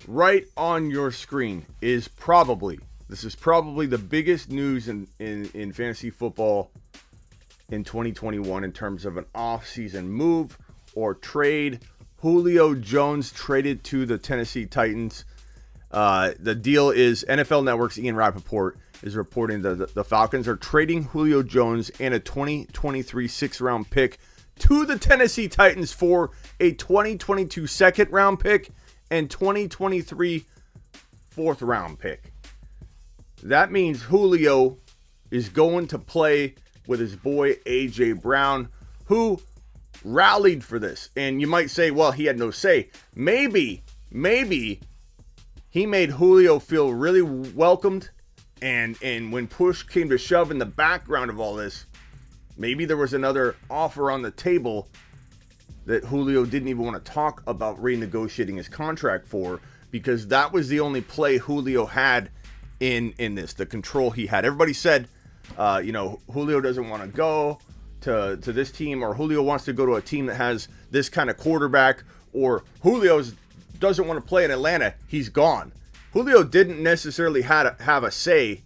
right on your screen is probably the biggest news in fantasy football in 2021 in terms of an off-season move or trade. Julio Jones traded to the Tennessee Titans. The deal is NFL Network's Ian Rappaport is reporting that the Falcons are trading Julio Jones and a 2023 sixth-round pick to the Tennessee Titans for a 2022 second-round pick and 2023 fourth-round pick. That means Julio is going to play with his boy A.J. Brown, who rallied for this. And you might say, well, he had no say. Maybe he made Julio feel really welcomed. And when push came to shove in the background of all this, maybe there was another offer on the table that Julio didn't even want to talk about renegotiating his contract for, because that was the only play Julio had in this, the control he had. Everybody said, Julio doesn't want to go to this team, or Julio wants to go to a team that has this kind of quarterback, or Julio doesn't want to play in Atlanta. He's gone. Julio didn't necessarily have a say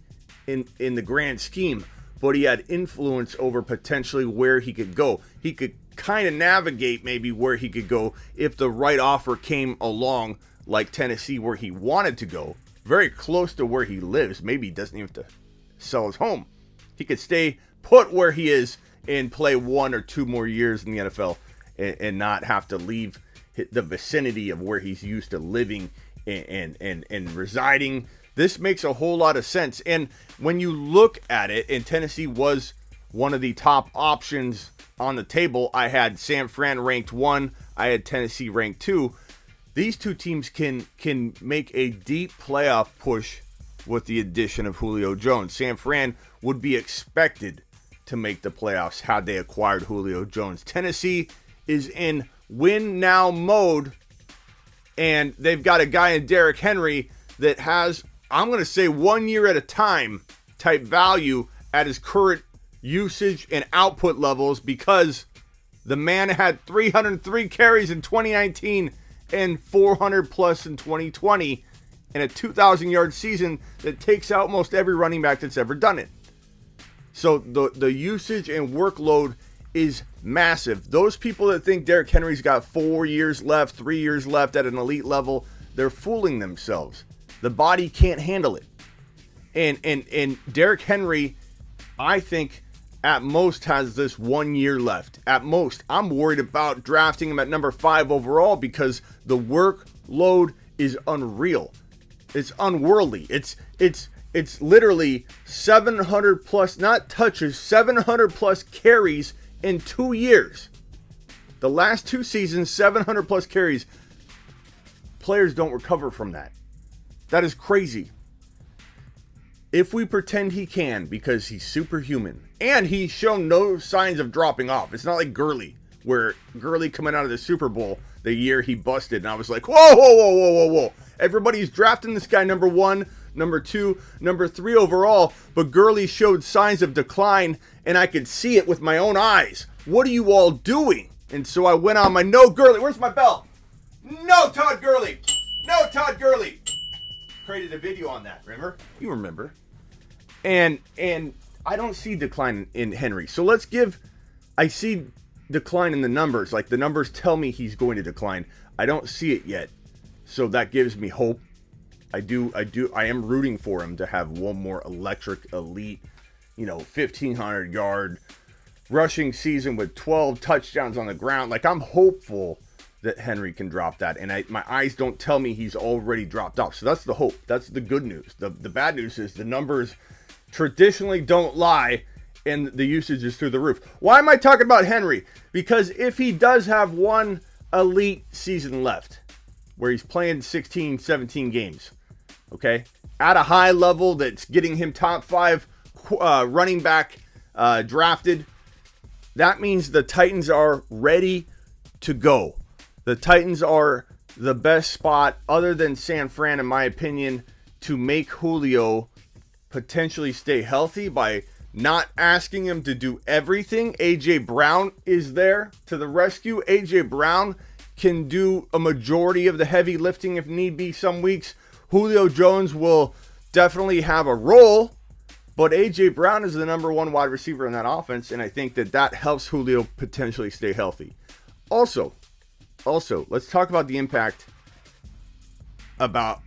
in the grand scheme, but he had influence over potentially where he could go. He could kind of navigate maybe where he could go if the right offer came along, like Tennessee, where he wanted to go, very close to where he lives. Maybe he doesn't even have to sell his home. He could stay put where he is and play 1 or 2 more years in the NFL and not have to leave the vicinity of where he's used to living and residing. This makes a whole lot of sense. And when you look at it, and Tennessee was one of the top options on the table. I had San Fran ranked 1. I had Tennessee ranked 2. These two teams can make a deep playoff push with the addition of Julio Jones. San Fran would be expected to make the playoffs had they acquired Julio Jones. Tennessee is in win now mode, and they've got a guy in Derrick Henry that has, I'm going to say, 1 year at a time type value at his current usage and output levels, because the man had 303 carries in 2019 and 400 plus in 2020, and a 2,000-yard season that takes out most every running back that's ever done it. So the usage and workload is massive. Those people that think Derrick Henry's got 4 years left, 3 years left at an elite level, they're fooling themselves. The body can't handle it. And Derrick Henry, I think, at most has this 1 year left. At most. I'm worried about drafting him at number 5 overall because the workload is unreal. It's unworldly. It's literally 700 plus, not touches, 700 plus carries in 2 years. The last 2 seasons, 700 plus carries. Players don't recover from that. That is crazy. If we pretend he can, because he's superhuman, and he's shown no signs of dropping off. It's not like Gurley, where Gurley coming out of the Super Bowl the year he busted, and I was like, whoa. Everybody's drafting this guy number 1, number 2, number 3 overall, but Gurley showed signs of decline, and I could see it with my own eyes. What are you all doing? And so I went on my no Gurley. Where's my bell? No Todd Gurley. No Todd Gurley. Created a video on that, remember? You remember. And I don't see decline in Henry. So I see decline in the numbers. Like, the numbers tell me he's going to decline. I don't see it yet. So that gives me hope. I am rooting for him to have one more electric, elite, 1,500 yard rushing season with 12 touchdowns on the ground. Like, I'm hopeful that Henry can drop that. And my eyes don't tell me he's already dropped off. So that's the hope. That's the good news. The bad news is the numbers traditionally don't lie, and the usage is through the roof. Why am I talking about Henry? Because if he does have one elite season left, where he's playing 16, 17 games, okay, at a high level that's getting him top 5 running back drafted, that means the Titans are ready to go. The Titans are the best spot, other than San Fran, in my opinion, to make Julio potentially stay healthy by not asking him to do everything. A.J. Brown is there to the rescue. A.J. Brown can do a majority of the heavy lifting if need be some weeks. Julio Jones will definitely have a role, but A.J. Brown is the number one wide receiver in that offense, and I think that helps Julio potentially stay healthy. Also, let's talk about the impact that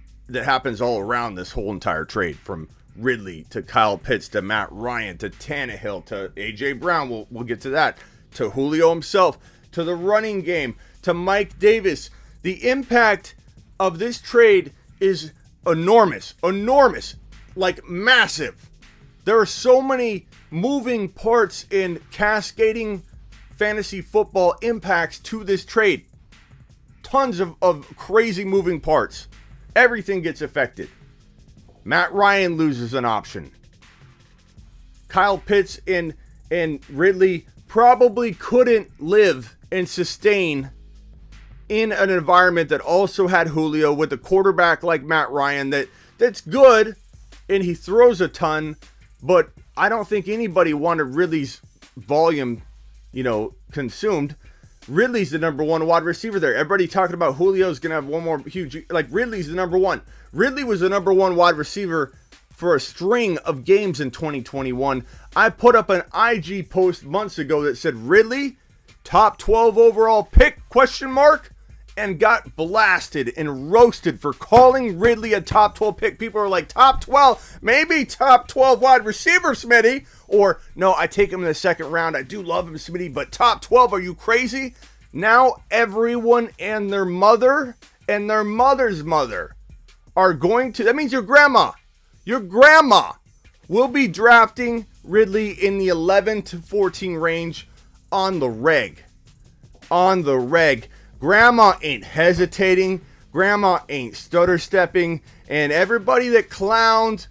happens all around this whole entire trade, from Ridley to Kyle Pitts to Matt Ryan to Tannehill to A.J. Brown, we'll get to that, to Julio himself, to the running game, to Mike Davis. The impact of this trade is enormous, like massive. There are so many moving parts in cascading fantasy football impacts to this trade. Tons of crazy moving parts. Everything gets affected. Matt Ryan loses an option. Kyle Pitts and Ridley probably couldn't live and sustain in an environment that also had Julio, with a quarterback like Matt Ryan that's good and he throws a ton, but I don't think anybody wanted Ridley's volume, consumed. Ridley's the number one wide receiver there. Everybody talking about Julio's going to have one more huge, like Ridley's the number one. Ridley was the number one wide receiver for a string of games in 2021. I put up an IG post months ago that said Ridley, top 12 overall pick, ? And got blasted and roasted for calling Ridley a top 12 pick. People are like, top 12, maybe top 12 wide receiver, Smitty. Or, no, I take him in the second round. I do love him, Smitty, but top 12, are you crazy? Now everyone and their mother and their mother's mother are going to, that means your grandma will be drafting Ridley in the 11 to 14 range on the reg. Grandma ain't hesitating. Grandma ain't stutter stepping. And everybody that clowned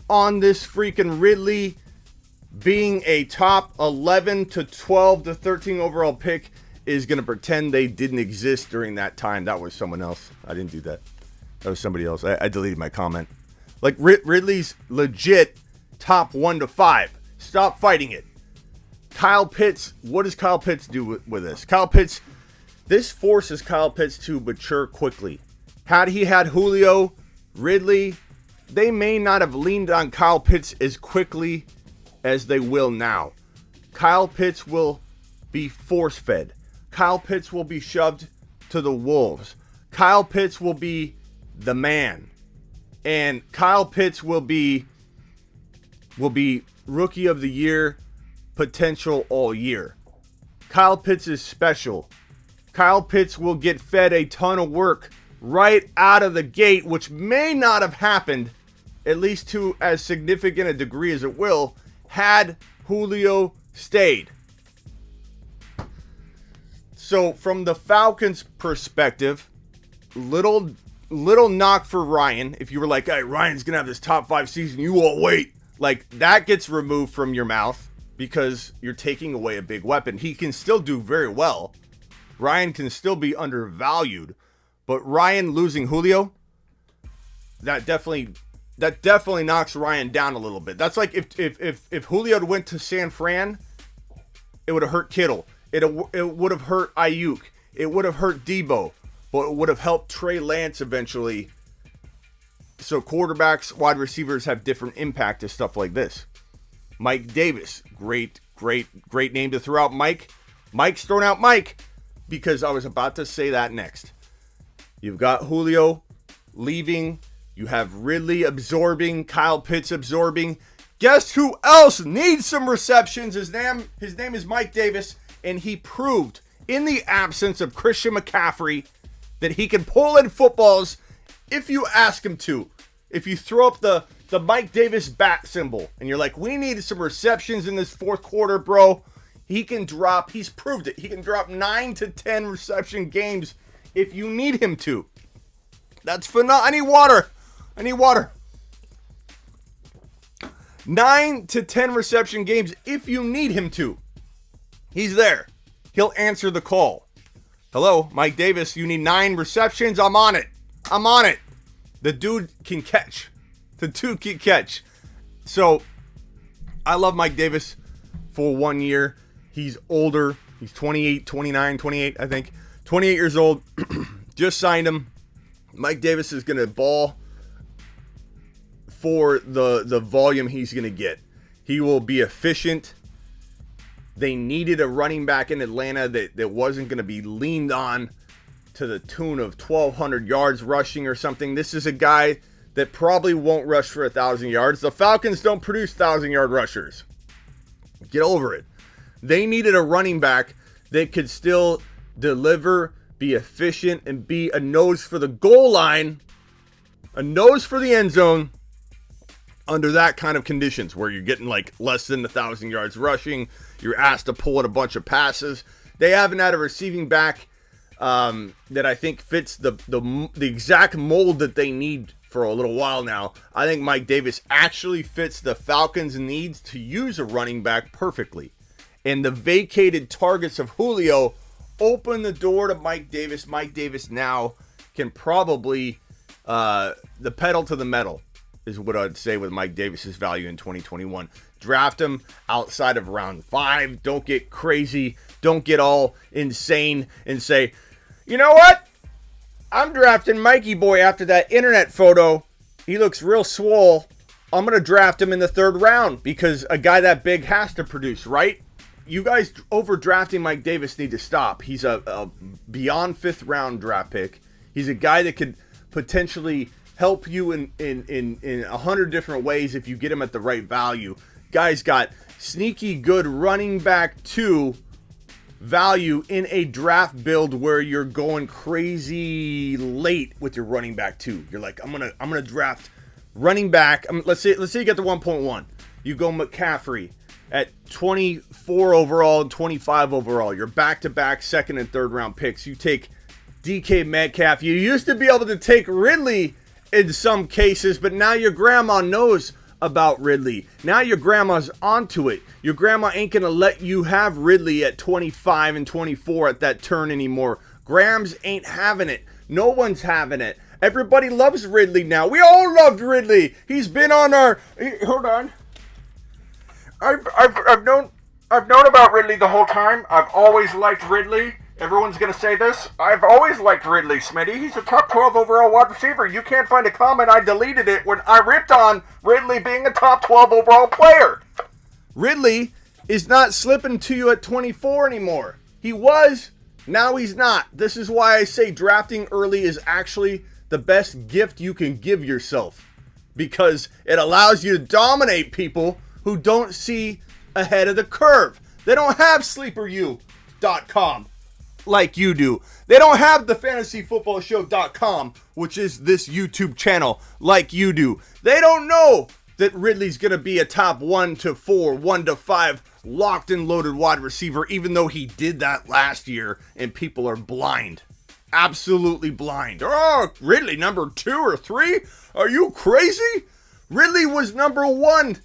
on this freaking Ridley being a top 11 to 12 to 13 overall pick is going to pretend they didn't exist during that time. That was someone else. I didn't do that. That was somebody else. I deleted my comment. Like, Ridley's legit top 1 to 5. Stop fighting it. Kyle Pitts, what does Kyle Pitts do with this? This forces Kyle Pitts to mature quickly. Had he had Julio, Ridley, they may not have leaned on Kyle Pitts as quickly as they will now. Kyle Pitts will be force-fed. Kyle Pitts will be shoved to the wolves. Kyle Pitts will be the man. And Kyle Pitts will be rookie of the year potential all year. Kyle Pitts is special. Kyle Pitts will get fed a ton of work right out of the gate, which may not have happened, at least to as significant a degree as it will, had Julio stayed. So from the Falcons' perspective, little knock for Ryan. If you were like, hey, Ryan's going to have this top 5 season, you won't wait. Like, that gets removed from your mouth because you're taking away a big weapon. He can still do very well. Ryan can still be undervalued, but Ryan losing Julio, that definitely knocks Ryan down a little bit. That's like if Julio had went to San Fran, it would have hurt Kittle. It would have hurt Ayuk. It would have hurt Debo, but it would have helped Trey Lance eventually. So quarterbacks, wide receivers have different impact to stuff like this. Mike Davis, great name to throw out. Mike's thrown out Mike. Because I was about to say that next. You've got Julio leaving. You have Ridley absorbing. Kyle Pitts absorbing. Guess who else needs some receptions? His name is Mike Davis. And he proved, in the absence of Christian McCaffrey, that he can pull in footballs if you ask him to. If you throw up the Mike Davis bat symbol. And you're like, we need some receptions in this fourth quarter, bro. He's proved it. He can drop 9 to 10 reception games if you need him to. That's phenomenal. I need water. 9 to 10 reception games if you need him to. He's there. He'll answer the call. Hello, Mike Davis, you need 9 receptions? I'm on it. The dude can catch. So, I love Mike Davis for 1 year. He's older. He's 28, I think. 28 years old. Just signed him. Mike Davis is going to ball for the volume he's going to get. He will be efficient. They needed a running back in Atlanta that wasn't going to be leaned on to the tune of 1,200 yards rushing or something. This is a guy that probably won't rush for 1,000 yards. The Falcons don't produce 1,000-yard rushers. Get over it. They needed a running back that could still deliver, be efficient, and be a nose for the goal line, a nose for the end zone under that kind of conditions where you're getting like less than 1,000 yards rushing. You're asked to pull in a bunch of passes. They haven't had a receiving back that I think fits the exact mold that they need for a little while now. I think Mike Davis actually fits the Falcons' needs to use a running back perfectly. And the vacated targets of Julio open the door to Mike Davis. Mike Davis now can probably the pedal to the metal is what I'd say with Mike Davis's value in 2021. Draft him outside of round 5. Don't get crazy. Don't get all insane and say, you know what? I'm drafting Mikey Boy after that internet photo. He looks real swole. I'm going to draft him in the 3rd round because a guy that big has to produce, right? You guys overdrafting Mike Davis need to stop. He's a beyond 5th round draft pick. He's a guy that could potentially help you in 100 different ways if you get him at the right value. Guy's got sneaky good running back 2 value in a draft build where you're going crazy late with your running back 2. You're like, I'm gonna draft running back. Let's say you get the 1.1. You go McCaffrey at 24 overall and 25 overall. You're back-to-back 2nd and 3rd round picks. You take DK Metcalf. You used to be able to take Ridley in some cases, but now your grandma knows about Ridley. Now your grandma's onto it. Your grandma ain't gonna let you have Ridley at 25 and 24 at that turn anymore. Grams ain't having it. No one's having it. Everybody loves Ridley now. We all loved Ridley. He's been on our... Hold on. I've known about Ridley the whole time. I've always liked Ridley. Everyone's going to say this. I've always liked Ridley, Smitty. He's a top 12 overall wide receiver. You can't find a comment. I deleted it when I ripped on Ridley being a top 12 overall player. Ridley is not slipping to you at 24 anymore. He was. Now he's not. This is why I say drafting early is actually the best gift you can give yourself. Because it allows you to dominate people who don't see ahead of the curve. They don't have sleeperu.com. like you do. They don't have the fantasyfootballshow.com, which is this YouTube channel, like you do. They don't know that Ridley's going to be a top 1 to 4, 1 to 5 locked and loaded wide receiver, even though he did that last year and people are blind. Absolutely blind. Oh, Ridley number 2 or 3? Are you crazy? Ridley was number 1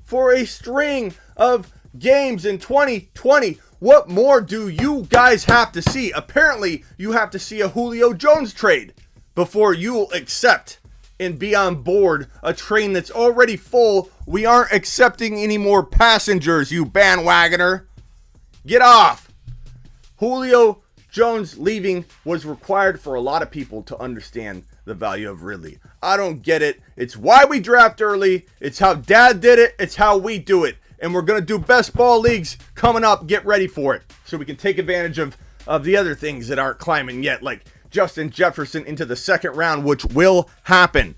for a string of games in 2020. What more do you guys have to see? Apparently, you have to see a Julio Jones trade before you'll accept and be on board a train that's already full. We aren't accepting any more passengers, you bandwagoner. Get off. Julio Jones leaving was required for a lot of people to understand the value of Ridley. I don't get it. It's why we draft early. It's how Dad did it. It's how we do it. And we're going to do best ball leagues coming up. Get ready for it so we can take advantage of the other things that aren't climbing yet, like Justin Jefferson into the 2nd round, which will happen.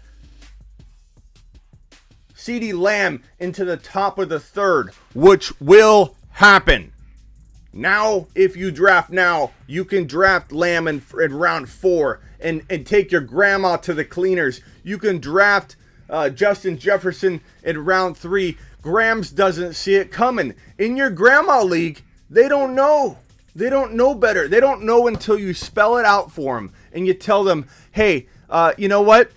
CeeDee Lamb into the top of the 3rd, which will happen. Now, if you draft now, you can draft Lamb in round 4 and take your grandma to the cleaners. You can draft Justin Jefferson in round 3. Grams doesn't see it coming. In your grandma league, they don't know. They don't know better. They don't know until you spell it out for them and you tell them, hey, you know what?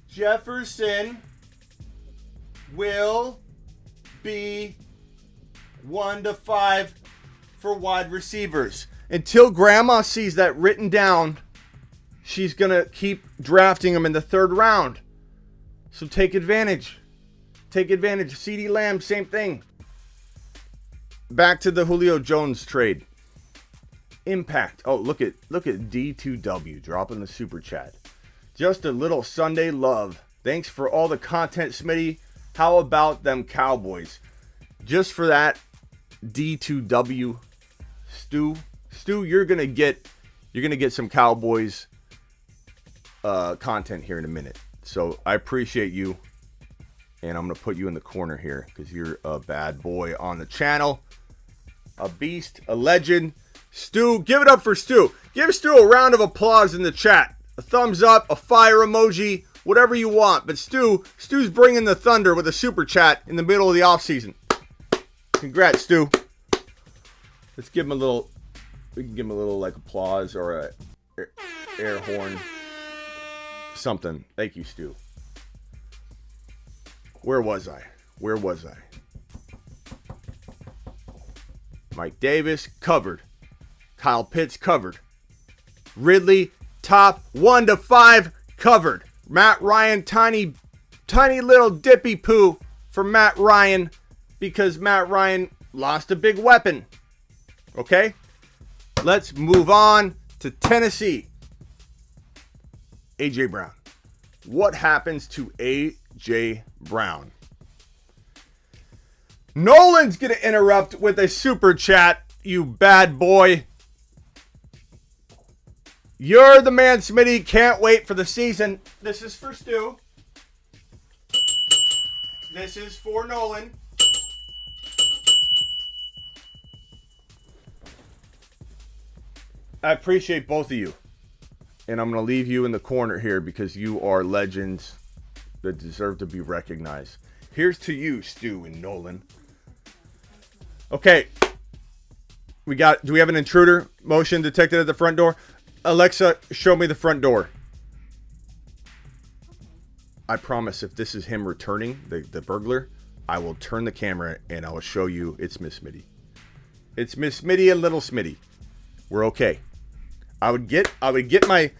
Jefferson will be 1 to 5 for wide receivers. Until grandma sees that written down, she's going to keep drafting them in the 3rd round. So take advantage. Take advantage. CeeDee Lamb, same thing. back to the Julio Jones trade. Impact. Oh, look at D2W dropping the super chat. Just a little Sunday love. Thanks for all the content, Smitty. How about them Cowboys? Just for that, D2W, Stu, you're gonna get some Cowboys content here in a minute. So I appreciate you, and I'm gonna put you in the corner here because you're a bad boy on the channel, a beast, a legend. Stu, give it up for Stu. Give Stu a round of applause in the chat. A thumbs up, a fire emoji, whatever you want. But Stu's bringing the thunder with a super chat in the middle of the offseason. Congrats, Stu. Let's give him a little, we can give him a little like applause or a air horn. Something. Thank you, Stu. Where was I? Mike Davis, covered. Kyle Pitts, covered. Ridley, top 1 to 5, covered. Matt Ryan, tiny little dippy poo for Matt Ryan because Matt Ryan lost a big weapon. Okay? Let's move on to Tennessee. A.J. Brown. What happens to A.J. Brown? Nolan's going to interrupt with a super chat, you bad boy. You're the man, Smitty. Can't wait for the season. This is for Stu. This is for Nolan. I appreciate both of you. And I'm going to leave you in the corner here because you are legends that deserve to be recognized. Here's to you, Stu and Nolan. Okay. Do we have an intruder motion detected at the front door? Alexa, show me the front door. I promise if this is him returning, the burglar, I will turn the camera and I will show you it's Miss Smitty. It's Miss Smitty and little Smitty. We're okay. I would get my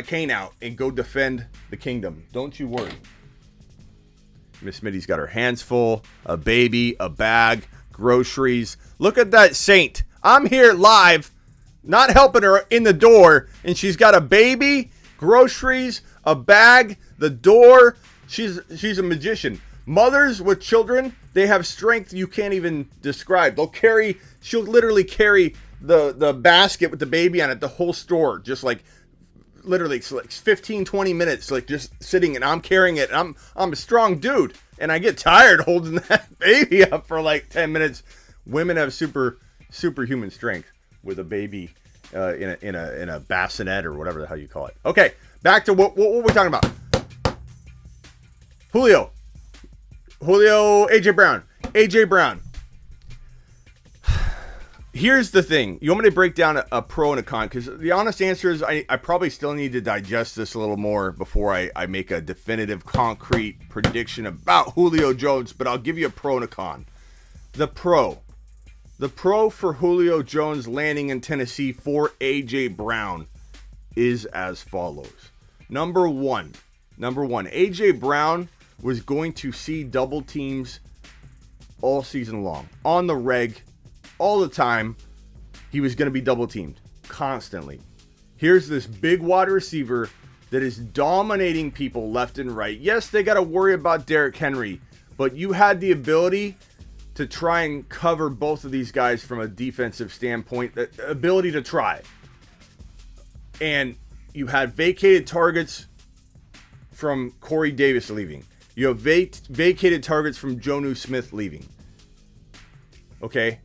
cane out and go defend the kingdom. Don't you worry. Miss Smitty's got her hands full, a baby, a bag, groceries. Look at that saint. I'm here live, not helping her in the door, and she's got a baby, groceries, a bag, the door. She's a magician. Mothers with children, they have strength you can't even describe. She'll literally carry the basket with the baby on it, the whole store, just like literally it's like 15-20 minutes, like just sitting, and I'm carrying it. And I'm a strong dude, and I get tired holding that baby up for like 10 minutes. Women have superhuman strength with a baby in a bassinet or whatever the hell you call it. Okay, back to what we're talking about. Julio, AJ Brown. Here's the thing. You want me to break down a pro and a con? Because the honest answer is I probably still need to digest this a little more before I make a definitive, concrete prediction about Julio Jones. But I'll give you a pro and a con. The pro for Julio Jones landing in Tennessee for A.J. Brown is as follows. Number one, A.J. Brown was going to see double teams all season long. On the reg, all the time, he was going to be double teamed constantly. Here's this big wide receiver that is dominating people left and right. Yes, they got to worry about Derrick Henry, but you had the ability to try and cover both of these guys from a defensive standpoint, the ability to try. And you had vacated targets from Corey Davis leaving. You have vacated targets from Jonnu Smith leaving. Okay?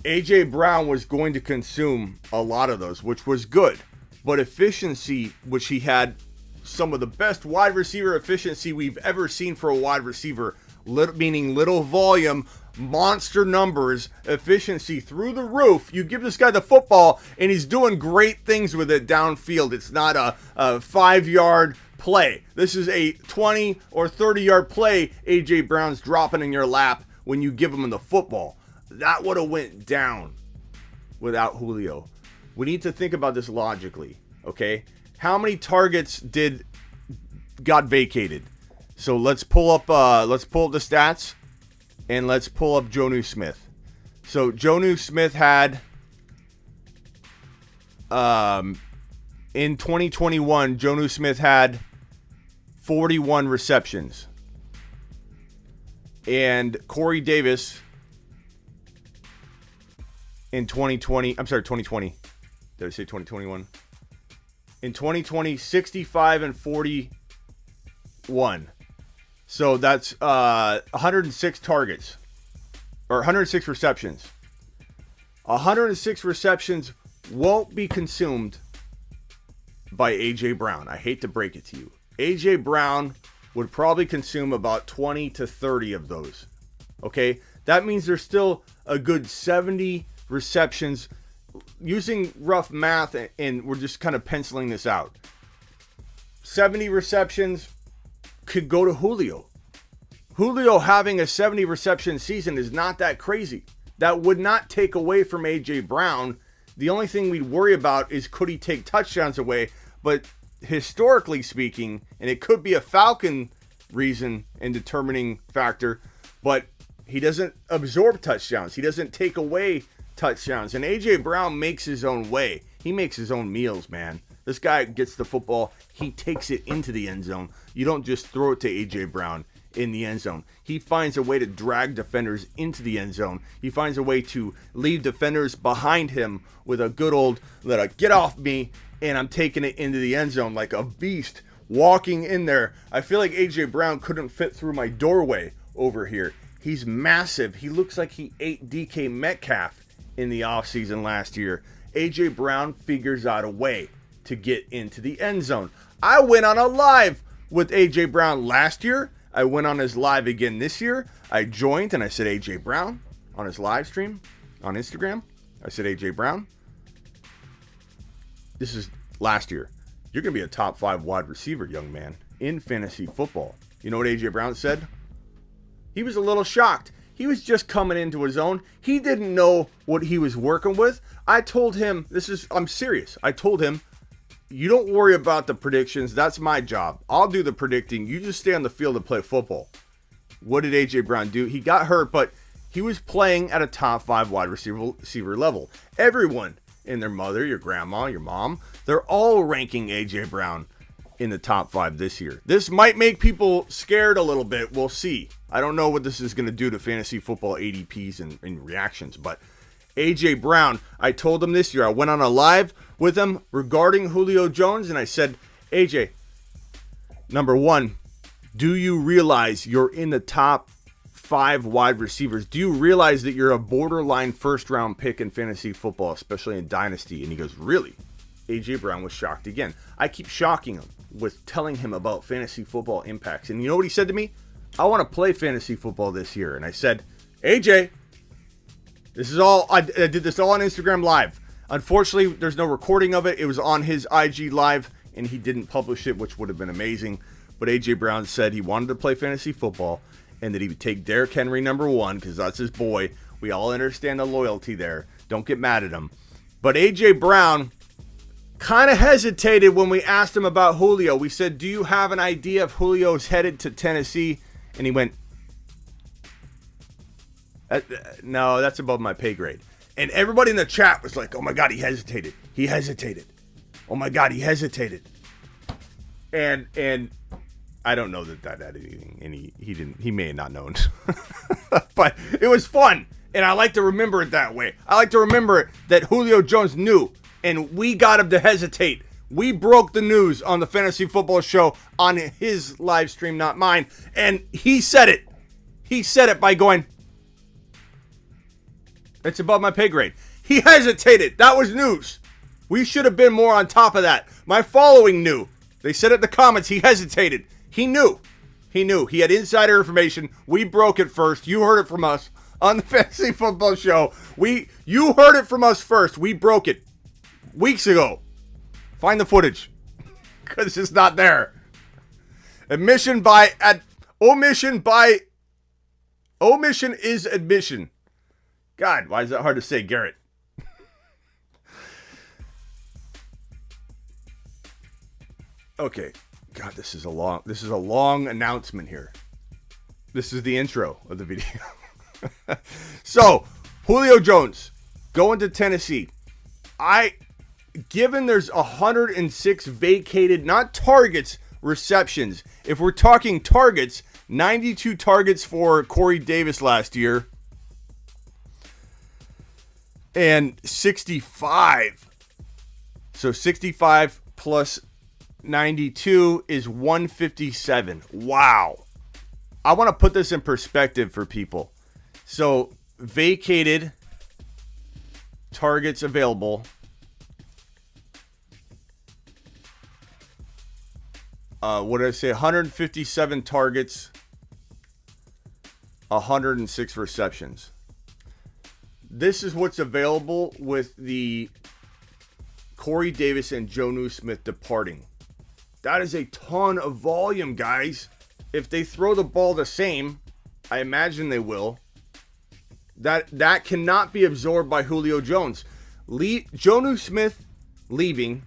A.J. Brown was going to consume a lot of those, which was good. But efficiency, which he had some of the best wide receiver efficiency we've ever seen for a wide receiver, meaning little volume, monster numbers, efficiency through the roof. You give this guy the football, and he's doing great things with it downfield. It's not a 5-yard play. This is a 20 or 30-yard play A.J. Brown's dropping in your lap when you give him the football. That would have went down without Julio. We need to think about this logically, okay? How many targets got vacated? So let's pull up the stats. and let's pull up Jonnu Smith. So Jonnu Smith had, in 2021, Jonnu Smith had 41 receptions. And Corey Davis in 2020. Did I say 2021? In 2020, 65 and 41. So that's 106 targets. Or 106 receptions. 106 receptions won't be consumed by A.J. Brown. I hate to break it to you. A.J. Brown would probably consume about 20 to 30 of those. Okay? That means there's still a good 70 receptions. Using rough math, and we're just kind of penciling this out. 70 receptions could go to Julio. Julio having a 70 reception season is not that crazy. That would not take away from A.J. Brown. The only thing we'd worry about is could he take touchdowns away. But historically speaking, and it could be a Falcon reason and determining factor, but he doesn't absorb touchdowns. He doesn't take away touchdowns. And A.J. Brown makes his own way. He makes his own meals, man. This guy gets the football. He takes it into the end zone. You don't just throw it to A.J. Brown in the end zone. He finds a way to drag defenders into the end zone. He finds a way to leave defenders behind him with a good old get off me, and I'm taking it into the end zone like a beast walking in there. I feel like A.J. Brown couldn't fit through my doorway over here. He's massive. He looks like he ate DK Metcalf in the offseason last year. A.J. Brown figures out a way to get into the end zone. I went on a live with A.J. Brown last year. I went on his live again this year. I joined and I said A.J. Brown on his live stream on Instagram. I said, A.J. Brown, this is last year. You're going to be a top 5 wide receiver, young man, in fantasy football. You know what A.J. Brown said? He was a little shocked. He was just coming into his own. He didn't know what he was working with. I told him, I'm serious. I told him, you don't worry about the predictions. That's my job. I'll do the predicting. You just stay on the field and play football. What did A.J. Brown do? He got hurt, but he was playing at a top 5 wide receiver level. Everyone and their mother, your grandma, your mom, they're all ranking A.J. Brown in the top 5 this year. This might make people scared a little bit. We'll see. I don't know what this is going to do to fantasy football ADPs and reactions, but A.J. Brown, I told him this year, I went on a live with him regarding Julio Jones, and I said, A.J., number one, do you realize you're in the top 5 wide receivers? Do you realize that you're a borderline first-round pick in fantasy football, especially in Dynasty? And he goes, really? A.J. Brown was shocked again. I keep shocking him with telling him about fantasy football impacts. And you know what he said to me? I want to play fantasy football this year. And I said, A.J., this is all, I did this all on Instagram Live. Unfortunately, there's no recording of it. It was on his IG Live, and he didn't publish it, which would have been amazing. But A.J. Brown said he wanted to play fantasy football and that he would take Derrick Henry number 1 because that's his boy. We all understand the loyalty there. Don't get mad at him. But A.J. Brown kind of hesitated when we asked him about Julio. We said, do you have an idea if Julio's headed to Tennessee? And he went, no, that's above my pay grade. And everybody in the chat was like, oh my God, he hesitated. He hesitated. Oh my God, he hesitated. And I don't know that anything, and he may have not known. But it was fun. And I like to remember it that way. I like to remember that Julio Jones knew, and we got him to hesitate. We broke the news on the Fantasy Football Show on his live stream, not mine. And he said it. He said it by going, it's above my pay grade. He hesitated. That was news. We should have been more on top of that. My following knew. They said it in the comments. He hesitated. He knew. He knew. He had insider information. We broke it first. You heard it from us on the Fantasy Football Show. You heard it from us first. We broke it weeks ago. Find the footage because it's not there. Omission is admission. God, why is that hard to say, Garrett? Okay. God, this is a long announcement here. This is the intro of the video. So, Julio Jones going to Tennessee. Given there's 106 vacated, not targets, receptions. If we're talking targets, 92 targets for Corey Davis last year. And 65. So 65 plus 92 is 157. Wow. I want to put this in perspective for people. So vacated targets available. What did I say? 157 targets, 106 receptions. This is what's available with the Corey Davis and Jonnu Smith departing. That is a ton of volume, guys. If they throw the ball the same, I imagine they will. That cannot be absorbed by Julio Jones. Jonnu Smith leaving,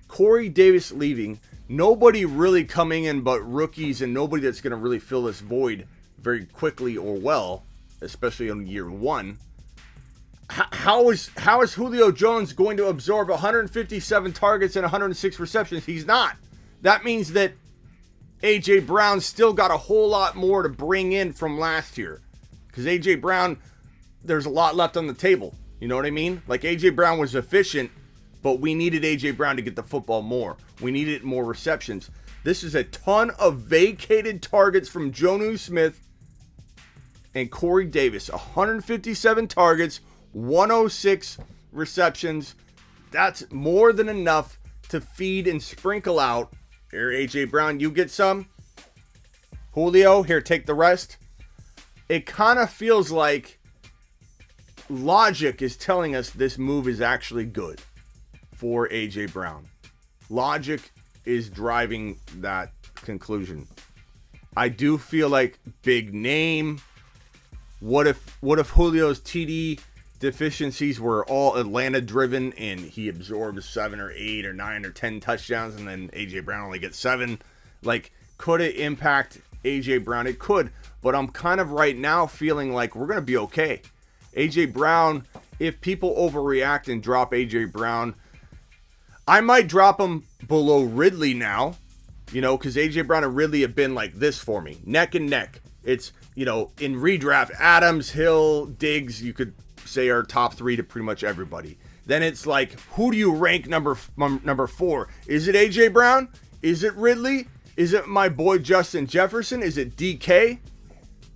Corey Davis leaving. Nobody really coming in but rookies, and nobody that's going to really fill this void very quickly or well, especially on year one. How is Julio Jones going to absorb 157 targets and 106 receptions? He's not. That means that A.J. Brown still got a whole lot more to bring in from last year. Because A.J. Brown, there's a lot left on the table. You know what I mean? Like, A.J. Brown was efficient, but we needed A.J. Brown to get the football more. We needed more receptions. This is a ton of vacated targets from Jonnu Smith and Corey Davis. 157 targets, 106 receptions. That's more than enough to feed and sprinkle out. Here, A.J. Brown, you get some. Julio, here, take the rest. It kind of feels like logic is telling us this move is actually good for A.J. Brown. Logic is driving that conclusion. I do feel like big name. What if Julio's TD deficiencies were all Atlanta driven and he absorbs 7 or 8 or 9 or 10 touchdowns and then A.J. Brown only gets 7? Like, could it impact A.J. Brown? It could, but I'm kind of right now feeling like we're going to be okay. A.J. Brown, if people overreact and drop A.J. Brown, I might drop him below Ridley now, because A.J. Brown and Ridley have been like this for me, neck and neck. It's, in redraft, Adams, Hill, Diggs, you could say are top 3 to pretty much everybody. Then it's like, who do you rank number 4? Is it A.J. Brown? Is it Ridley? Is it my boy Justin Jefferson? Is it DK?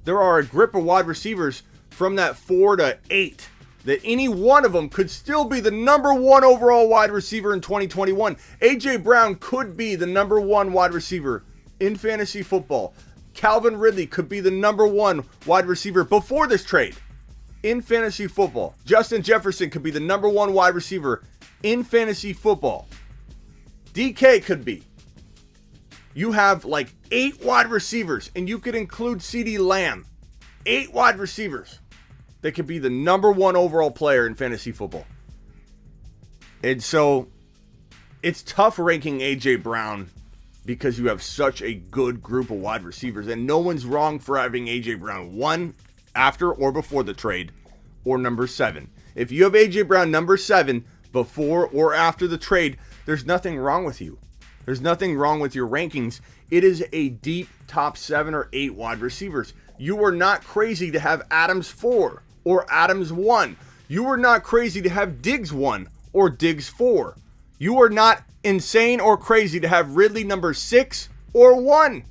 There are a grip of wide receivers from that 4 to 8 that any one of them could still be the number 1 overall wide receiver in 2021. A.J. Brown could be the number 1 wide receiver in fantasy football. Calvin Ridley could be the number 1 wide receiver before this trade in fantasy football. Justin Jefferson could be the number 1 wide receiver in fantasy football. DK could be. You have like 8 wide receivers, and you could include CeeDee Lamb. 8 wide receivers that could be the number 1 overall player in fantasy football. And so it's tough ranking A.J. Brown because you have such a good group of wide receivers. And no one's wrong for having A.J. Brown 1 after or before the trade or number 7. If you have A.J. Brown number 7 before or after the trade, there's nothing wrong with you. There's nothing wrong with your rankings. It is a deep top 7 or 8 wide receivers. You are not crazy to have Adams 4 or Adams 1. You are not crazy to have Diggs 1 or Diggs 4. You are not insane or crazy to have Ridley number 6 or 1.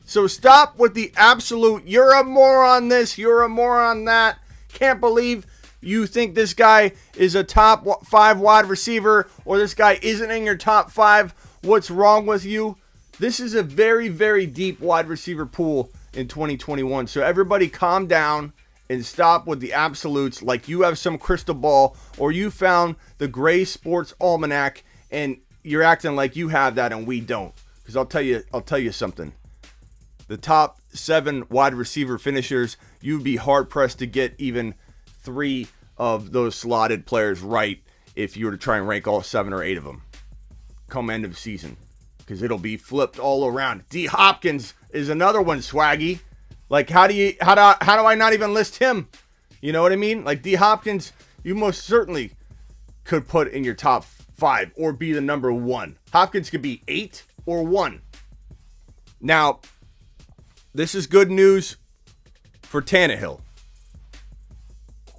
So stop with the absolute, you're a moron this, you're a moron that. Can't believe you think this guy is a top 5 wide receiver or this guy isn't in your top 5. What's wrong with you? This is a very, very deep wide receiver pool in 2021. So everybody calm down and stop with the absolutes like you have some crystal ball or you found the Gray Sports Almanac and you're acting like you have that and we don't. Because I'll tell you something. The top 7 wide receiver finishers, you'd be hard pressed to get even 3 of those slotted players right if you were to try and rank all 7 or 8 of them come end of season. Because it'll be flipped all around. D. Hopkins is another one, Swaggy. Like, how do I not even list him? You know what I mean? Like, D. Hopkins, you most certainly could put in your top 5 or be the number 1. Hopkins could be 8 or 1. Now, this is good news for Tannehill.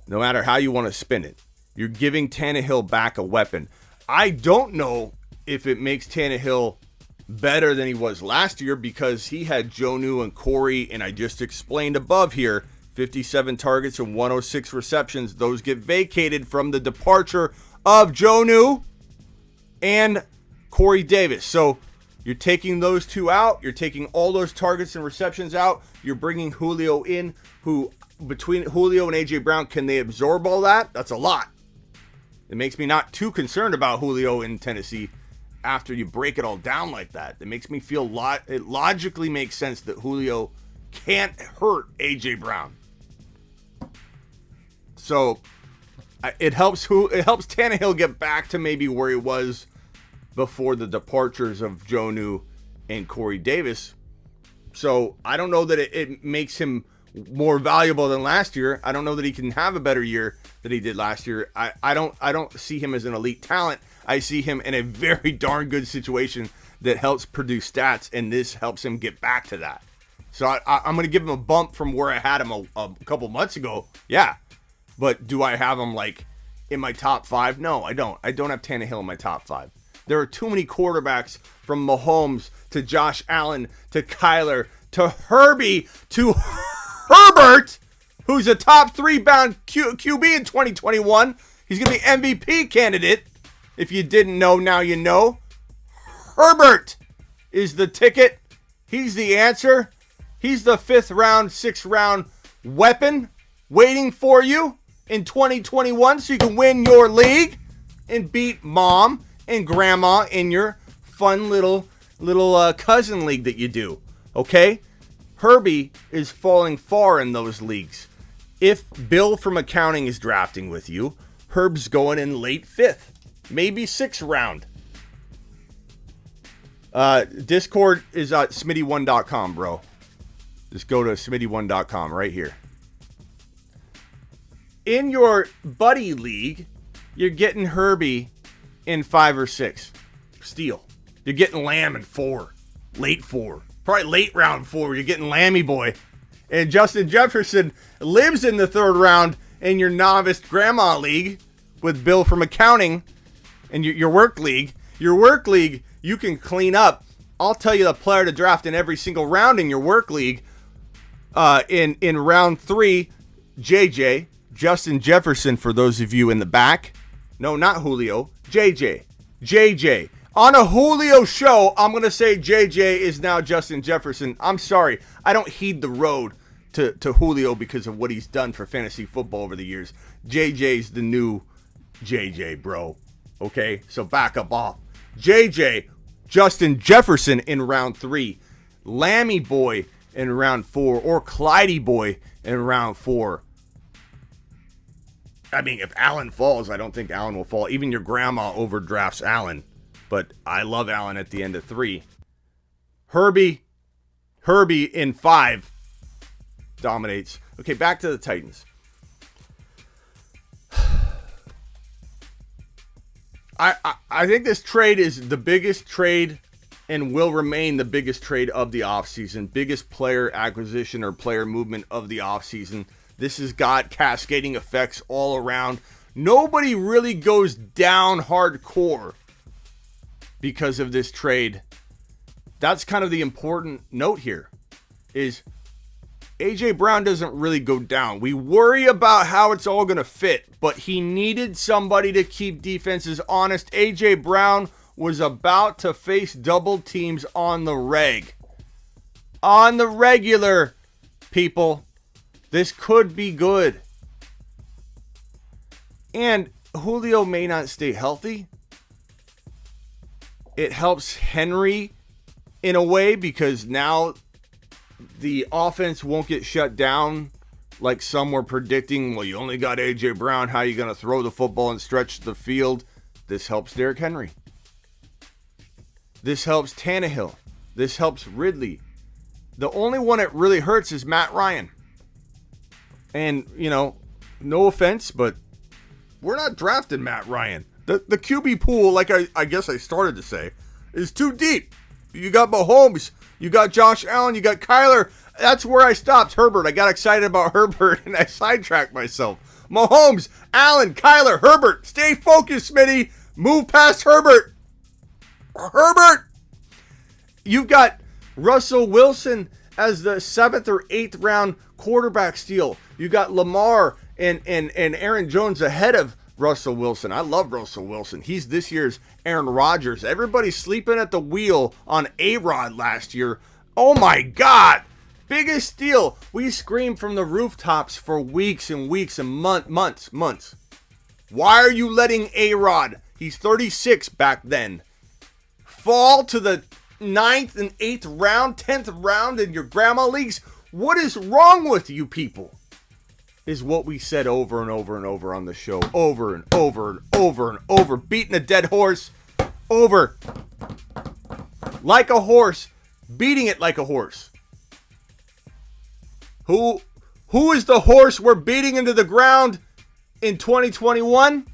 No matter how you want to spin it, you're giving Tannehill back a weapon. I don't know if it makes Tannehill better than he was last year because he had Jonnu and Corey, and I just explained above here, 57 targets and 106 receptions. Those get vacated from the departure of Jonnu and Corey Davis. So you're taking those two out. You're taking all those targets and receptions out. You're bringing Julio in, who between Julio and A.J. Brown, can they absorb all that? That's a lot. It makes me not too concerned about Julio in Tennessee after you break it all down like that. It makes me feel it logically makes sense that Julio can't hurt A.J. Brown. So it helps Tannehill get back to maybe where he was before the departures of Jonnu and Corey Davis. So I don't know that it makes him more valuable than last year. I don't know that he can have a better year than he did last year. I don't see him as an elite talent. I see him in a very darn good situation that helps produce stats, and this helps him get back to that. So I'm going to give him a bump from where I had him a couple months ago. Yeah. But do I have him like in my top 5? No, I don't. I don't have Tannehill in my top 5. There are too many quarterbacks, from Mahomes to Josh Allen to Kyler to Herbie to Herbert, who's a top 3 bound QB in 2021. He's going to be MVP candidate. If you didn't know, now you know. Herbert is the ticket. He's the answer. He's the 5th round, 6th round weapon waiting for you in 2021 so you can win your league and beat mom and grandma in your fun little cousin league that you do. Okay? Herbie is falling far in those leagues. If Bill from accounting is drafting with you, Herb's going in late 5th, maybe 6th round. Discord is at smitty1.com, bro. Just go to smitty1.com right here. In your buddy league, you're getting Herbie in 5 or 6. Steal. You're getting Lamb in 4. Late 4. Probably late round 4. You're getting Lammy boy. And Justin Jefferson lives in the 3rd round in your novice grandma league with Bill from accounting and your work league. Your work league, you can clean up. I'll tell you the player to draft in every single round in your work league. In round 3, JJ, Justin Jefferson, for those of you in the back. No, not Julio. JJ. On a Julio show, I'm going to say JJ is now Justin Jefferson. I'm sorry. I don't heed the road to Julio because of what he's done for fantasy football over the years. JJ's the new JJ, bro. Okay? So back up off. JJ, Justin Jefferson in round 3. Lammy boy in round 4. Or Clyde boy in round 4. I mean, if Allen falls, I don't think Allen will fall. Even your grandma overdrafts Allen. But I love Allen at the end of 3. Herbie in 5 dominates. Okay, back to the Titans. I think this trade is the biggest trade and will remain the biggest trade of the offseason. Biggest player acquisition or player movement of the offseason. This has got cascading effects all around. Nobody really goes down hardcore because of this trade. That's kind of the important note here is A.J. Brown doesn't really go down. We worry about how it's all going to fit, but he needed somebody to keep defenses honest. A.J. Brown was about to face double teams on the reg. On the regular, people. This could be good. And Julio may not stay healthy. It helps Henry in a way because now the offense won't get shut down like some were predicting. Well, you only got A.J. Brown. How are you going to throw the football and stretch the field? This helps Derrick Henry. This helps Tannehill. This helps Ridley. The only one that really hurts is Matt Ryan. And, no offense, but we're not drafting Matt Ryan. The QB pool, like I guess I started to say, is too deep. You got Mahomes, you got Josh Allen, you got Kyler. That's where I stopped. Herbert. I got excited about Herbert and I sidetracked myself. Mahomes, Allen, Kyler, Herbert. Stay focused, Smitty. Move past Herbert. Herbert. You've got Russell Wilson as the 7th or 8th round quarterback steal. You got Lamar and Aaron Jones ahead of Russell Wilson. I love Russell Wilson. He's this year's Aaron Rodgers. Everybody's sleeping at the wheel on A-Rod last year. Oh my God. Biggest steal. We screamed from the rooftops for weeks and weeks and months. Why are you letting A-Rod, he's 36 back then, fall to the 9th and 8th round, 10th round in your grandma leagues? What is wrong with you people? Is what we said over and over and over on the show. Over and over and over and over. Beating a dead horse. Over. Like a horse. Beating it like a horse. Who is the horse we're beating into the ground in 2021?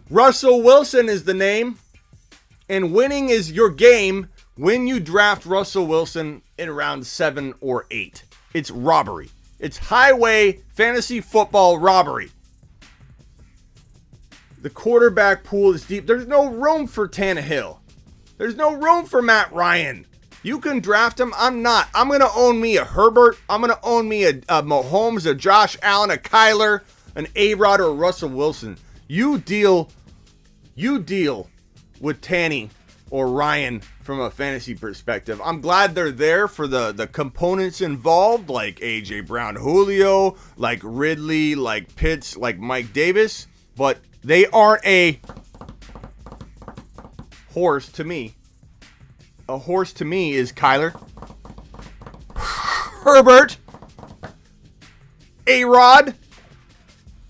Russell Wilson is the name. And winning is your game when you draft Russell Wilson in round 7 or 8. It's robbery. It's highway fantasy football robbery. The quarterback pool is deep. There's no room for Tannehill. There's no room for Matt Ryan. You can draft him. I'm not. I'm going to own me a Herbert. I'm going to own me a Mahomes, a Josh Allen, a Kyler, an A-Rod, or a Russell Wilson. You deal with Tanny or Ryan from a fantasy perspective. I'm glad they're there for the components involved, like A.J. Brown, Julio, like Ridley, like Pitts, like Mike Davis, but they aren't a horse to me. A horse to me is Kyler, Herbert, A-Rod,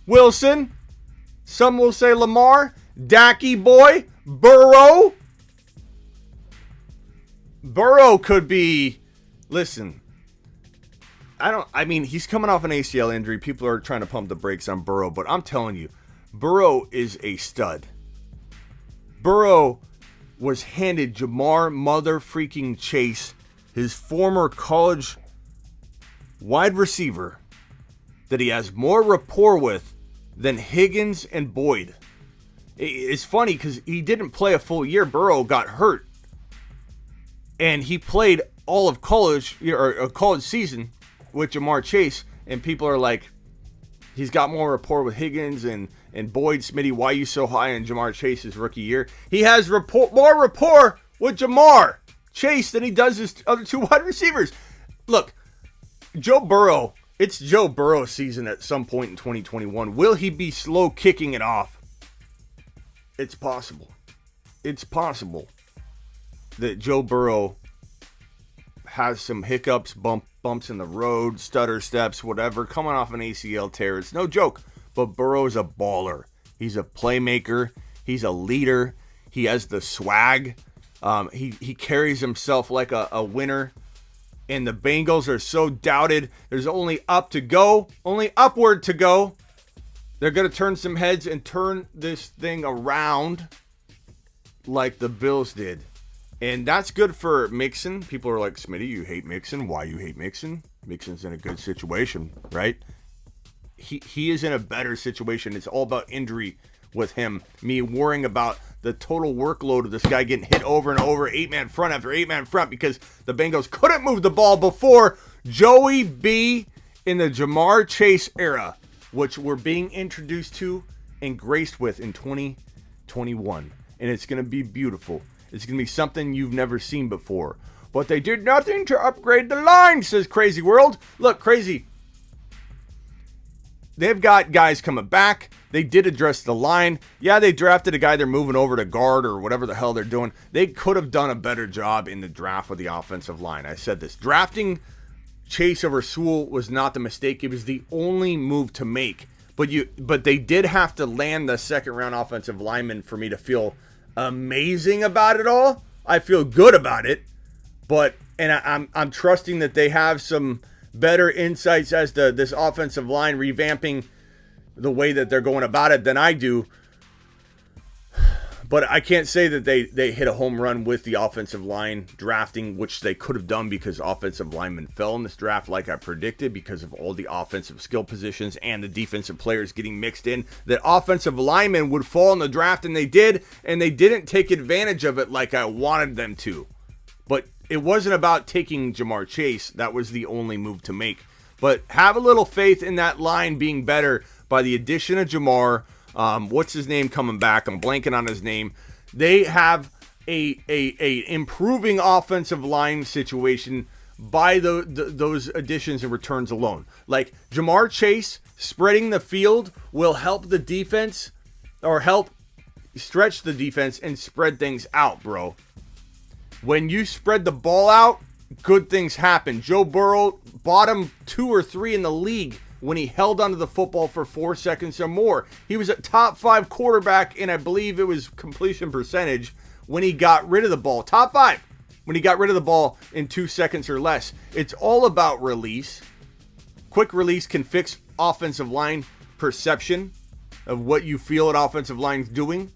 Wilson, some will say Lamar, Dacky boy, Burrow. Burrow could be, listen, he's coming off an ACL injury. People are trying to pump the brakes on Burrow, but I'm telling you, Burrow is a stud. Burrow was handed Jamar mother freaking Chase, his former college wide receiver, that he has more rapport with than Higgins and Boyd. It's funny because he didn't play a full year. Burrow got hurt. And he played all of college, or a college season with Jamar Chase. And people are like, he's got more rapport with Higgins and Boyd. Smitty, why are you so high on Jamar Chase's rookie year? He has more rapport with Jamar Chase than he does his other 2 wide receivers. Look, Joe Burrow, it's Joe Burrow season at some point in 2021. Will he be slow kicking it off? It's possible. It's possible that Joe Burrow has some hiccups, bumps in the road, stutter steps, whatever, coming off an ACL tear. It's no joke, but Burrow's a baller. He's a playmaker. He's a leader. He has the swag. He carries himself like a winner. And the Bengals are so doubted. There's only up to go, only upward to go. They're going to turn some heads and turn this thing around like the Bills did. And that's good for Mixon. People are like, Smitty, you hate Mixon. Why you hate Mixon? Mixon's in a good situation, right? He is in a better situation. It's all about injury with him. Me worrying about the total workload of this guy getting hit over and over, 8-man front after 8-man front, because the Bengals couldn't move the ball before Joey B in the Jamar Chase era, which we're being introduced to and graced with in 2021. And it's going to be beautiful. It's going to be something you've never seen before. But they did nothing to upgrade the line, says Crazy World. Look, Crazy, they've got guys coming back. They did address the line. Yeah, they drafted a guy they're moving over to guard or whatever the hell they're doing. They could have done a better job in the draft with the offensive line. I said this. Drafting Chase over Sewell was not the mistake. It was the only move to make. But they did have to land the second-round offensive lineman for me to feel amazing about it all. I feel good about it. I'm trusting that they have some better insights as to this offensive line revamping the way that they're going about it than I do. But I can't say that they hit a home run with the offensive line drafting, which they could have done because offensive linemen fell in this draft like I predicted because of all the offensive skill positions and the defensive players getting mixed in. That offensive linemen would fall in the draft, and they did, and they didn't take advantage of it like I wanted them to. But it wasn't about taking Jamar Chase. That was the only move to make. But have a little faith in that line being better by the addition of Jamar. What's his name coming back? I'm blanking on his name. They have a improving offensive line situation by those additions and returns alone. Like Jamar Chase spreading the field will help the defense or help stretch the defense and spread things out, bro. When you spread the ball out, good things happen. Joe Burrow, bottom 2 or 3 in the league when he held onto the football for 4 seconds or more. He was a top 5 quarterback, and I believe it was completion percentage when he got rid of the ball. Top 5 when he got rid of the ball in 2 seconds or less. It's all about release. Quick release can fix offensive line perception of what you feel an offensive line's doing.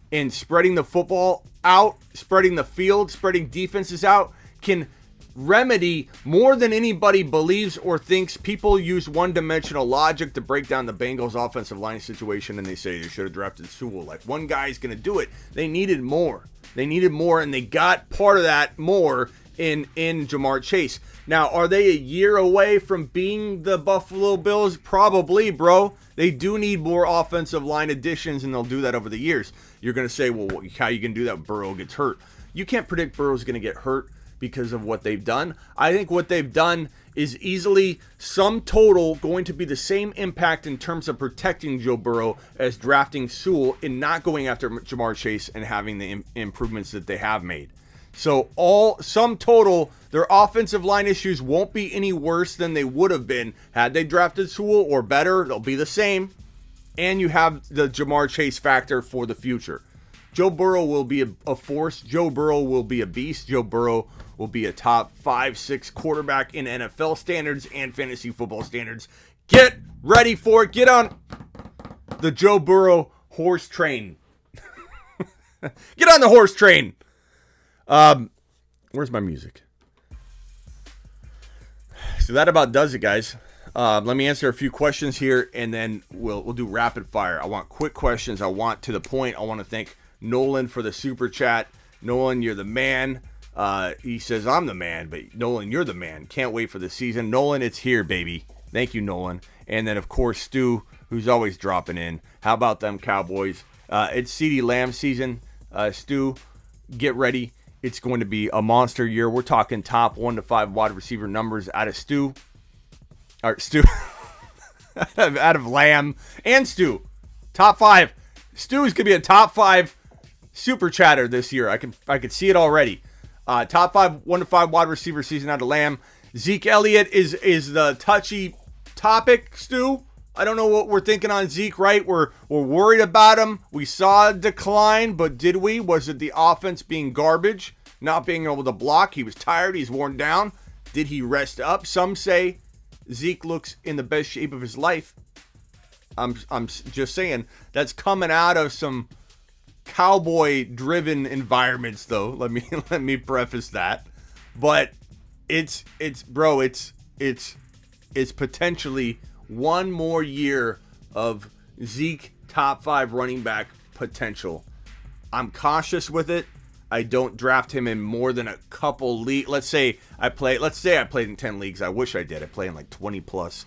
And spreading the football out, spreading the field, spreading defenses out can remedy more than anybody believes or thinks. People use one-dimensional logic to break down the Bengals offensive line situation, and they say they should have drafted Sewell. Like, one guy's going to do it. They needed more. And they got part of that more in Jamar Chase. Now, are they a year away from being the Buffalo Bills? Probably, bro. They do need more offensive line additions, and they'll do that over the years. You're going to say, well, how are you going to do that when Burrow gets hurt? You can't predict Burrow's going to get hurt because of what they've done. I think what they've done is easily sum total going to be the same impact in terms of protecting Joe Burrow as drafting Sewell and not going after Jamar Chase and having the improvements that they have made. So all sum total, their offensive line issues won't be any worse than they would have been had they drafted Sewell, or better. They'll be the same. And you have the Jamar Chase factor for the future. Joe Burrow will be a force. Joe Burrow will be a beast. Joe Burrow will be a top 5-6 quarterback in NFL standards and fantasy football standards. Get ready for it. Get on the Joe Burrow horse train. Get on the horse train. Where's my music? So that about does it, guys. Let me answer a few questions here, and then we'll do rapid fire. I want quick questions. I want to the point. I want to thank Nolan for the super chat. Nolan, you're the man. He says, I'm the man, but Nolan, you're the man. Can't wait for the season. Nolan, it's here, baby. Thank you, Nolan. And then, of course, Stu, who's always dropping in. How about them Cowboys? It's CeeDee Lamb season. Stu, get ready. It's going to be a monster year. We're talking top 1 to 5 wide receiver numbers out of Stu. Or Stu. out of Lamb and Stu. Top 5. Stu is going to be a top 5 super chatter this year. I can see it already. Top 5, 1 to 5 wide receiver season out of Lamb. Zeke Elliott is the touchy topic, Stu. I don't know what we're thinking on Zeke, right? We're worried about him. We saw a decline, but did we? Was it the offense being garbage, not being able to block? He was tired. He's worn down. Did he rest up? Some say Zeke looks in the best shape of his life. I'm just saying that's coming out of some cowboy-driven environments, though. Let me preface that. But it's potentially one more year of Zeke top 5 running back potential. I'm cautious with it. I don't draft him in more than a couple leagues. Let's say I played in 10 leagues. I wish I did. I play in like 20 plus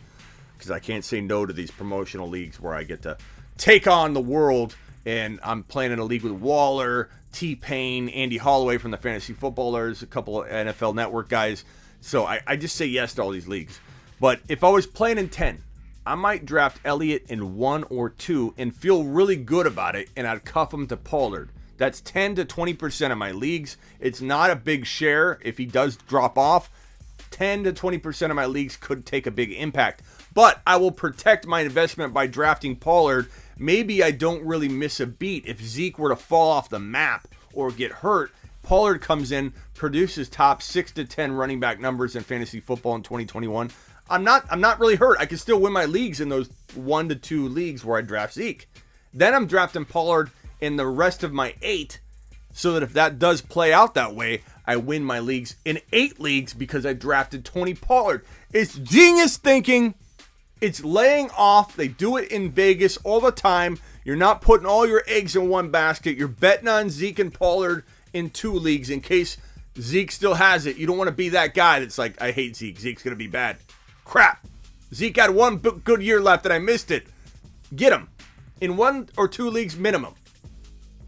because I can't say no to these promotional leagues where I get to take on the world. And I'm playing in a league with Waller, T-Pain, Andy Holloway from the Fantasy Footballers, a couple of NFL Network guys. So I just say yes to all these leagues. But if I was playing in 10, I might draft Elliott in 1 or 2 and feel really good about it, and I'd cuff him to Pollard. That's 10 to 20% of my leagues. It's not a big share. If he does drop off, 10 to 20% of my leagues could take a big impact. But I will protect my investment by drafting Pollard. Maybe I don't really miss a beat. If Zeke were to fall off the map or get hurt, Pollard comes in, produces top 6 to 10 running back numbers in fantasy football in 2021, I'm not really hurt. I can still win my leagues in those 1 to 2 leagues where I draft Zeke. Then I'm drafting Pollard in the rest of my 8, so that if that does play out that way, I win my leagues in 8 leagues because I drafted Tony Pollard. It's genius thinking. It's laying off. They do it in Vegas all the time. You're not putting all your eggs in one basket. You're betting on Zeke and Pollard in 2 leagues in case Zeke still has it. You don't want to be that guy that's like, I hate Zeke. Zeke's going to be bad. Crap. Zeke had 1 good year left and I missed it. Get him in 1 or 2 leagues minimum.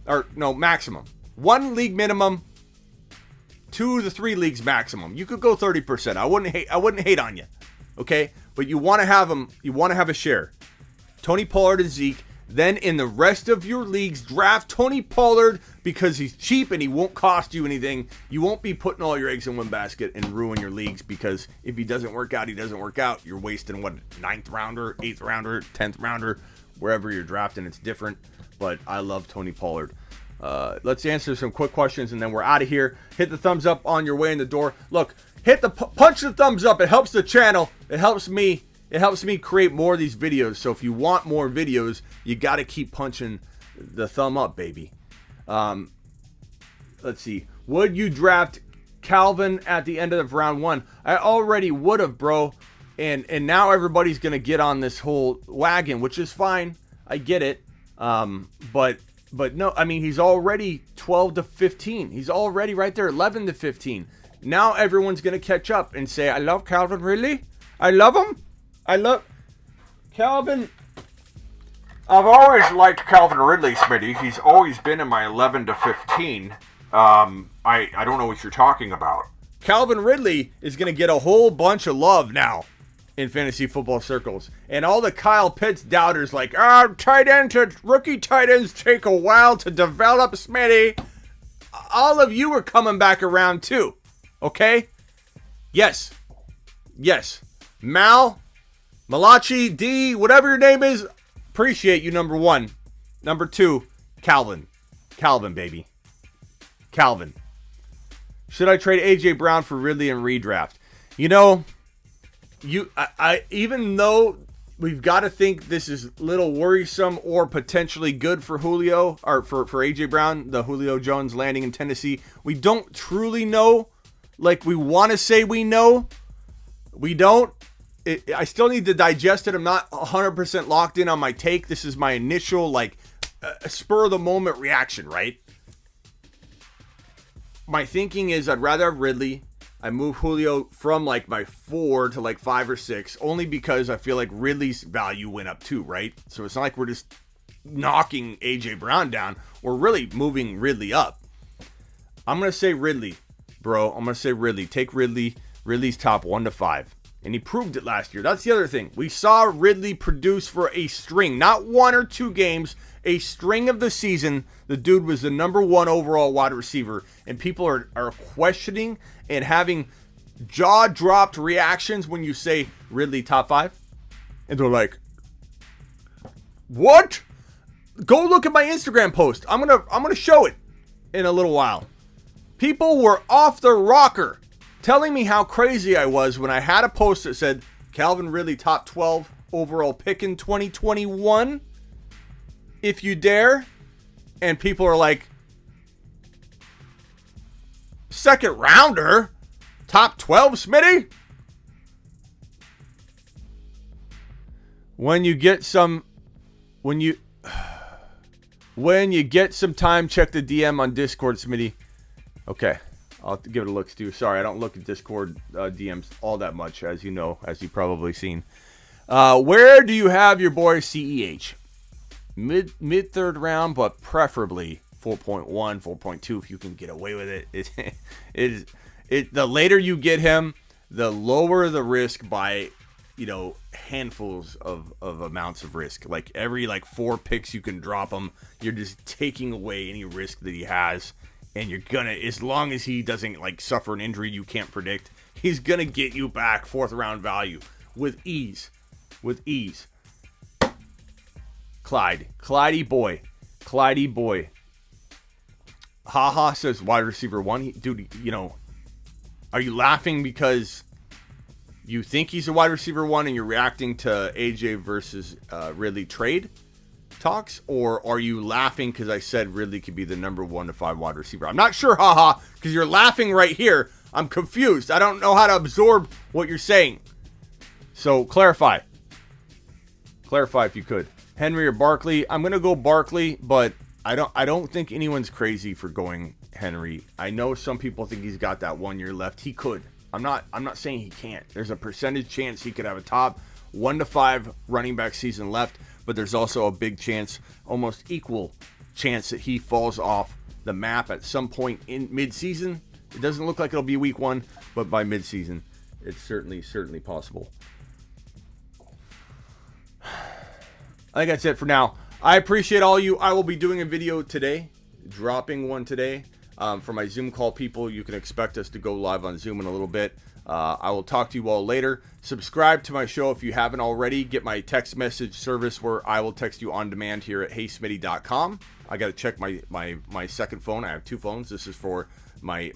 Or no, maximum. 1 league minimum, 2 to 3 leagues maximum. You could go 30%. I wouldn't hate on you. Okay? But you want to have them, you want to have a share. Tony Pollard and Zeke. Then in the rest of your leagues, draft Tony Pollard because he's cheap and he won't cost you anything. You won't be putting all your eggs in one basket and ruin your leagues because if he doesn't work out, he doesn't work out. You're wasting 9th rounder, 8th rounder, 10th rounder, wherever you're drafting. It's different, but I love Tony Pollard. Let's answer some quick questions and then we're out of here. Hit the thumbs up on your way in the door. Look, punch the thumbs up. It helps the channel. It helps me. It helps me create more of these videos. So if you want more videos, you got to keep punching the thumb up, baby. Let's see. Would you draft Calvin at the end of round 1? I already would have, bro. And now everybody's going to get on this whole wagon, which is fine. I get it. But no, I mean, he's already 12 to 15. He's already right there, 11 to 15. Now everyone's going to catch up and say, I love Calvin Ridley. I love him. I love Calvin. I've always liked Calvin Ridley, Smitty. He's always been in my 11 to 15. I don't know what you're talking about. Calvin Ridley is going to get a whole bunch of love now in fantasy football circles. And all the Kyle Pitts doubters like, rookie tight ends take a while to develop, Smitty. All of you are coming back around too. Okay? Yes. Malachi, D, whatever your name is, appreciate you, number 1. Number 2, Calvin. Calvin, baby. Calvin. Should I trade A.J. Brown for Ridley and redraft? You know, I even though we've got to think this is a little worrisome or potentially good for Julio, or for A.J. Brown, the Julio Jones landing in Tennessee, we don't truly know. Like we want to say we know. We don't. I still need to digest it. I'm not 100% locked in on my take. This is my initial, spur of the moment reaction, right? My thinking is I'd rather have Ridley. I move Julio from my 4 to 5 or 6, only because I feel like Ridley's value went up too, right? So it's not like we're just knocking A.J. Brown down. We're really moving Ridley up. I'm going to say Ridley, bro. I'm going to say Ridley. Take Ridley. Ridley's top 1 to 5. And he proved it last year. That's the other thing. We saw Ridley produce for a string, not 1 or 2 games, a string of the season. The dude was the number 1 overall wide receiver. And people are questioning and having jaw-dropped reactions when you say Ridley top 5. And they're like, what? Go look at my Instagram post. I'm gonna show it in a little while. People were off the rocker telling me how crazy I was when I had a post that said Calvin Ridley top 12 overall pick in 2021. If you dare. And people are like, 2nd rounder? Top 12, Smitty? When you get some time, check the DM on Discord, Smitty. Okay. I'll have to give it a look, Stu. Sorry, I don't look at Discord DMs all that much, as you know, as you've probably seen. Where do you have your boy CEH? Mid 3rd round, but preferably 4.1, 4.2 if you can get away with it. The later you get him, the lower the risk by, handfuls of amounts of risk. Like every 4 picks you can drop him, you're just taking away any risk that he has. And you're gonna, as long as he doesn't suffer an injury you can't predict, he's gonna get you back 4th round value with ease. Clydey boy. Haha says wide receiver 1. Dude, are you laughing because you think he's a wide receiver 1 and you're reacting to AJ versus Ridley trade talks? Or are you laughing because I said Ridley could be the number 1 to 5 wide receiver? I'm not sure, haha, because you're laughing right here. I'm confused. I don't know how to absorb what you're saying. So clarify. Clarify if you could. Henry or Barkley? I'm going to go Barkley, but I don't think anyone's crazy for going Henry. I know some people think he's got that 1 year left. He could. I'm not saying he can't. There's a percentage chance he could have a top 1 to 5 running back season left, but there's also a big chance, almost equal chance, that he falls off the map at some point in midseason. It doesn't look like it'll be week 1, but by midseason, it's certainly possible. I think that's it for now. I appreciate all you. I will be doing a video today, dropping one today. For my Zoom call people, you can expect us to go live on Zoom in a little bit. I will talk to you all later. Subscribe to my show if you haven't already. Get my text message service where I will text you on demand here at heysmitty.com. I got to check my second phone. I have 2 phones. This is for my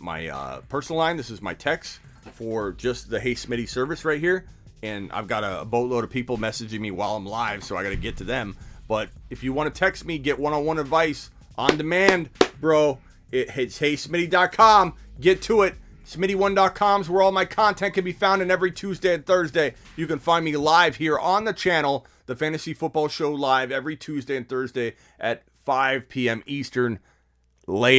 personal line. This is my text for just the Hey Smitty service right here. And I've got a boatload of people messaging me while I'm live, so I got to get to them. But if you want to text me, get one-on-one advice on demand, bro, it's heysmitty.com. Get to it. Smitty1.com is where all my content can be found, and every Tuesday and Thursday you can find me live here on the channel, the Fantasy Football Show live every Tuesday and Thursday at 5 p.m. Eastern. Later.